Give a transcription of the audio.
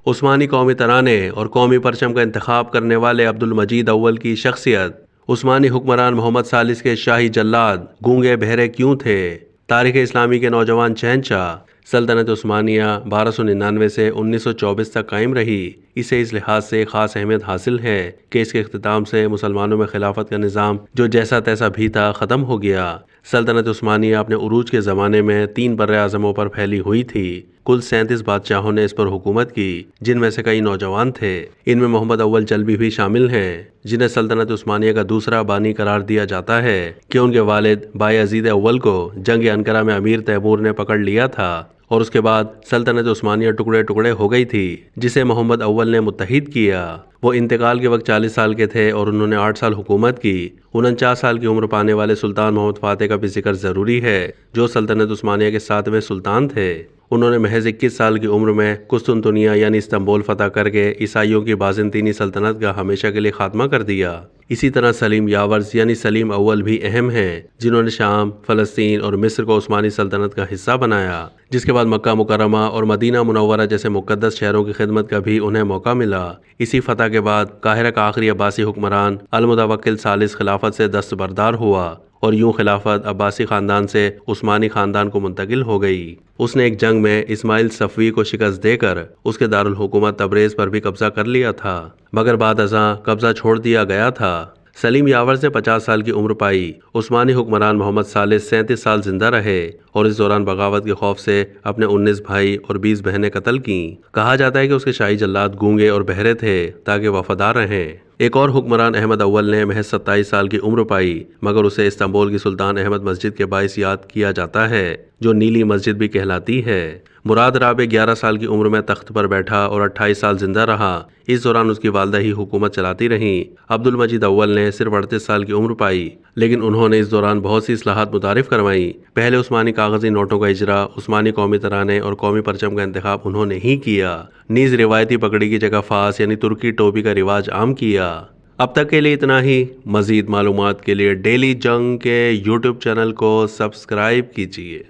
عثمانی قومی ترانے اور قومی پرچم کا انتخاب کرنے والے عبد المجید اول کی شخصیت، عثمانی حکمران محمد ثالث کے شاہی جلاد گونگے بہرے کیوں تھے؟ تاریخ اسلامی کے نوجوان شہنشاہ۔ سلطنت عثمانیہ 1299 سے 1924 تک قائم رہی۔ اسے اس لحاظ سے خاص اہمیت حاصل ہے کہ اس کے اختتام سے مسلمانوں میں خلافت کا نظام جو جیسا تیسا بھی تھا ختم ہو گیا۔ سلطنت عثمانیہ اپنے عروج کے زمانے میں 3 براعظموں پر پھیلی ہوئی تھی۔ کل 37 بادشاہوں نے اس پر حکومت کی، جن میں سے کئی نوجوان تھے۔ ان میں محمد اول جلبی بھی شامل ہیں، جنہیں سلطنت عثمانیہ کا دوسرا بانی قرار دیا جاتا ہے کہ ان کے والد بایزید اول کو جنگ انقرہ میں امیر تیمور نے پکڑ لیا تھا اور اس کے بعد سلطنت عثمانیہ ٹکڑے ٹکڑے ہو گئی تھی، جسے محمد اول نے متحد کیا۔ وہ انتقال کے وقت 40 سال کے تھے اور انہوں نے 8 سال حکومت کی۔ 49 سال کی عمر پانے والے سلطان محمد فاتح کا بھی ذکر ضروری ہے، جو سلطنت عثمانیہ کے 7ویں سلطان تھے۔ انہوں نے محض 21 سال کی عمر میں قسطنطنیہ یعنی استنبول فتح کر کے عیسائیوں کی بازنطینی سلطنت کا ہمیشہ کے لیے خاتمہ کر دیا۔ اسی طرح سلیم یاورز یعنی سلیم اول بھی اہم ہیں، جنہوں نے شام، فلسطین اور مصر کو عثمانی سلطنت کا حصہ بنایا، جس کے بعد مکہ مکرمہ اور مدینہ منورہ جیسے مقدس شہروں کی خدمت کا بھی انہیں موقع ملا۔ اسی فتح کے بعد قاہرہ کا آخری عباسی حکمران المتوکل ثالث خلافت سے دستبردار ہوا اور یوں خلافت عباسی خاندان سے عثمانی خاندان کو منتقل ہو گئی۔ اس نے ایک جنگ میں اسماعیل صفوی کو شکست دے کر اس کے دارالحکومت تبریز پر بھی قبضہ کر لیا تھا، مگر بعد ازاں قبضہ چھوڑ دیا گیا تھا۔ سلیم یاورز نے 50 سال کی عمر پائی۔ عثمانی حکمران محمد ثالث 37 سال زندہ رہے اور اس دوران بغاوت کے خوف سے اپنے 19 بھائی اور 20 بہنیں قتل کیں۔ کہا جاتا ہے کہ اس کے شاہی جلاد گونگے اور بہرے تھے تاکہ وفادار رہیں۔ ایک اور حکمران احمد اول نے محض 27 سال کی عمر پائی، مگر اسے استنبول کی سلطان احمد مسجد کے باعث یاد کیا جاتا ہے، جو نیلی مسجد بھی کہلاتی ہے۔ مراد رابع 11 سال کی عمر میں تخت پر بیٹھا اور 28 سال زندہ رہا۔ اس دوران اس کی والدہ ہی حکومت چلاتی رہیں۔ عبد المجید اول نے صرف 38 سال کی عمر پائی، لیکن انہوں نے اس دوران بہت سی اصلاحات متعارف کروائیں۔ پہلے عثمانی کاغذی نوٹوں کا اجرا، عثمانی قومی ترانے اور قومی پرچم کا انتخاب انہوں نے ہی کیا، نیز روایتی پگڑی کی جگہ فاس یعنی ترکی ٹوپی کا رواج عام کیا۔ اب تک کے لیے اتنا ہی۔ مزید معلومات کے لیے ڈیلی جنگ کے YouTube چینل کو سبسکرائب کیجیے۔